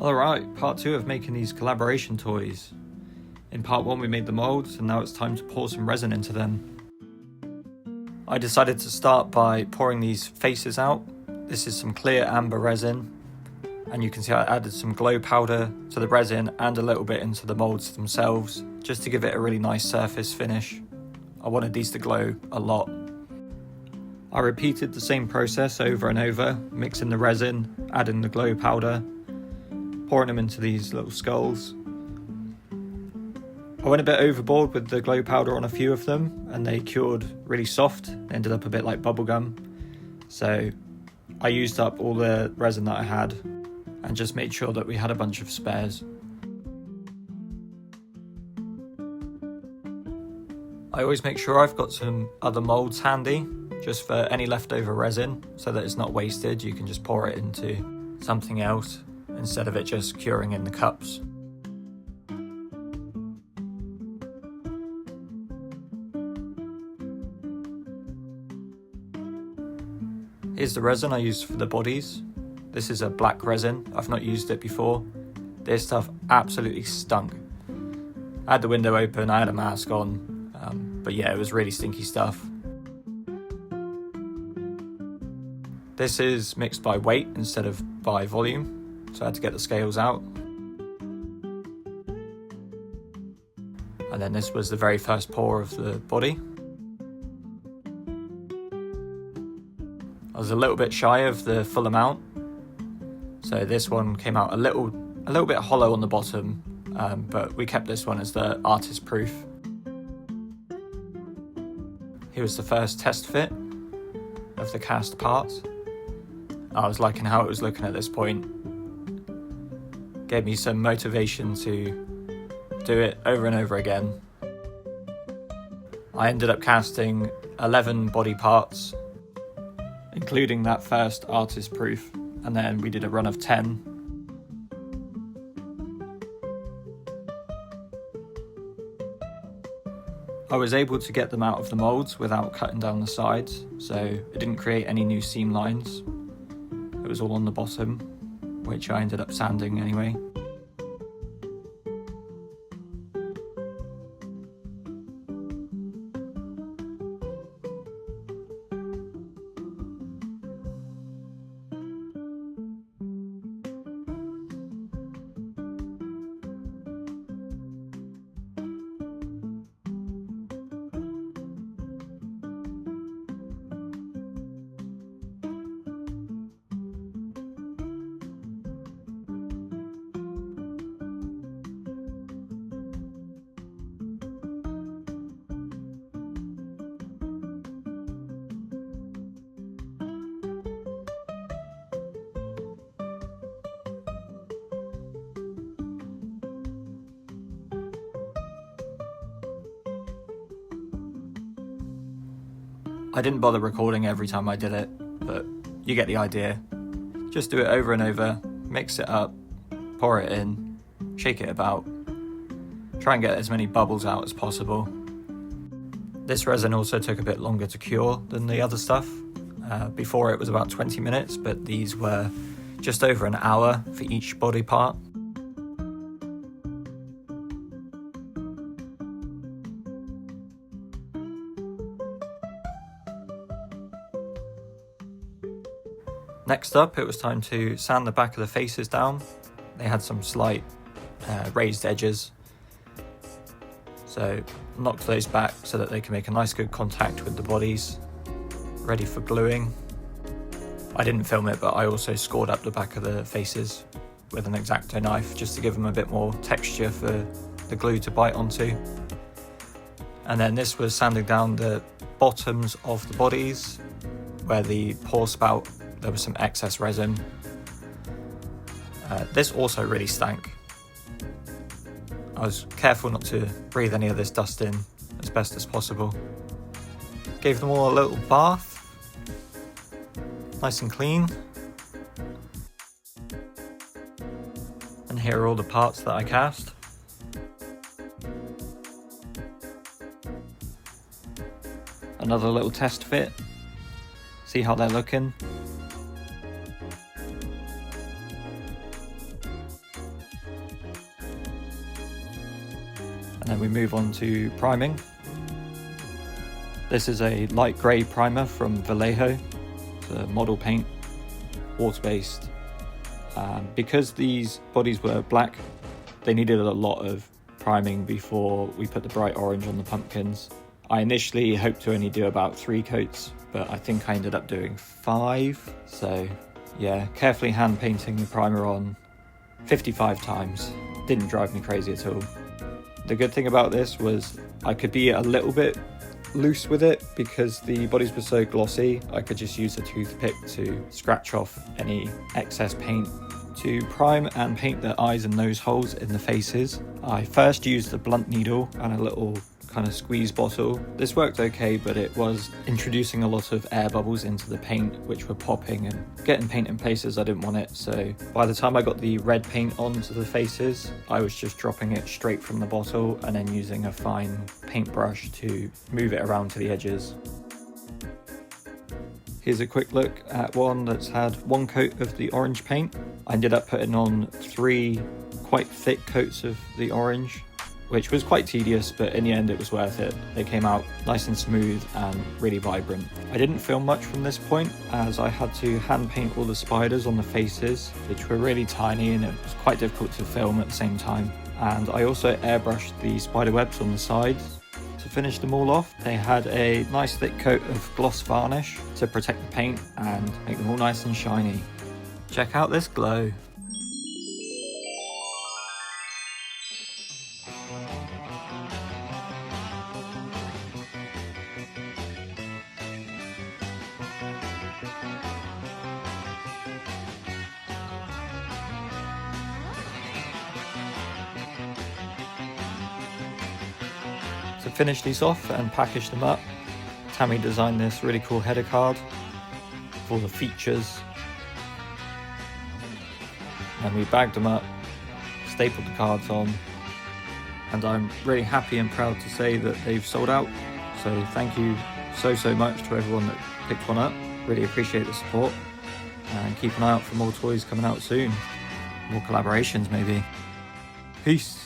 Alright, part 2 of making these collaboration toys. In part 1 we made the molds and now it's time to pour some resin into them. I decided to start by pouring these faces out. This is some clear amber resin, and you can see I added some glow powder to the resin and a little bit into the molds themselves, just to give it a really nice surface finish. I wanted these to glow a lot. I repeated the same process over and over, mixing the resin, adding the glow powder, pouring them into these little skulls. I went a bit overboard with the glow powder on a few of them and they cured really soft. They ended up a bit like bubblegum. So I used up all the resin that I had and just made sure that we had a bunch of spares. I always make sure I've got some other molds handy, just for any leftover resin, so that it's not wasted. You can just pour it into something else instead of it just curing in the cups. Here's the resin I used for the bodies. This is a black resin. I've not used it before. This stuff absolutely stunk. I had the window open, I had a mask on, but yeah, it was really stinky stuff. This is mixed by weight instead of by volume, so I had to get the scales out. And then this was the very first pour of the body. I was a little bit shy of the full amount, so this one came out a little bit hollow on the bottom, but we kept this one as the artist proof. Here was the first test fit of the cast parts. I was liking how it was looking at this point. Gave me some motivation to do it over and over again. I ended up casting 11 body parts, including that first artist proof, and then we did a run of 10. I was able to get them out of the molds without cutting down the sides, so it didn't create any new seam lines. It was all on the bottom, which I ended up sanding anyway. I didn't bother recording every time I did it, but you get the idea. Just do it over and over, mix it up, pour it in, shake it about, try and get as many bubbles out as possible. This resin also took a bit longer to cure than the other stuff. Before it was about 20 minutes, but these were just over an hour for each body part. Next up, it was time to sand the back of the faces down. They had some slight raised edges, so knocked those back so that they can make a nice good contact with the bodies, ready for gluing. I didn't film it, but I also scored up the back of the faces with an X-Acto knife just to give them a bit more texture for the glue to bite onto. And then this was sanding down the bottoms of the bodies, where the pour spout, there was some excess resin. This also really stank. I was careful not to breathe any of this dust in as best as possible. Gave them all a little bath, nice and clean. And here are all the parts that I cast. Another little test fit. See how they're looking. And then we move on to priming. This is a light grey primer from Vallejo. It's a model paint, water-based. Because these bodies were black, they needed a lot of priming before we put the bright orange on the pumpkins. I initially hoped to only do about 3 coats, but I think I ended up doing 5. So yeah, carefully hand painting the primer on 55 times. Didn't drive me crazy at all. The good thing about this was I could be a little bit loose with it because the bodies were so glossy. I could just use a toothpick to scratch off any excess paint. To prime and paint the eyes and nose holes in the faces, I first used a blunt needle and a little kind of squeeze bottle. This worked okay, but it was introducing a lot of air bubbles into the paint, which were popping and getting paint in places I didn't want it. So by the time I got the red paint onto the faces, I was just dropping it straight from the bottle and then using a fine paintbrush to move it around to the edges. Here's a quick look at one that's had 1 coat of the orange paint. I ended up putting on 3 quite thick coats of the orange, which was quite tedious, but in the end it was worth it. They came out nice and smooth and really vibrant. I didn't film much from this point as I had to hand paint all the spiders on the faces, which were really tiny and it was quite difficult to film at the same time. And I also airbrushed the spider webs on the sides. To finish them all off, they had a nice thick coat of gloss varnish to protect the paint and make them all nice and shiny. Check out this glow. To finish these off and package them up, Tammy designed this really cool header card with all the features. And we bagged them up, stapled the cards on, and I'm really happy and proud to say that they've sold out. So thank you so much to everyone that picked one up. Really appreciate the support, and keep an eye out for more toys coming out soon. More collaborations maybe. Peace.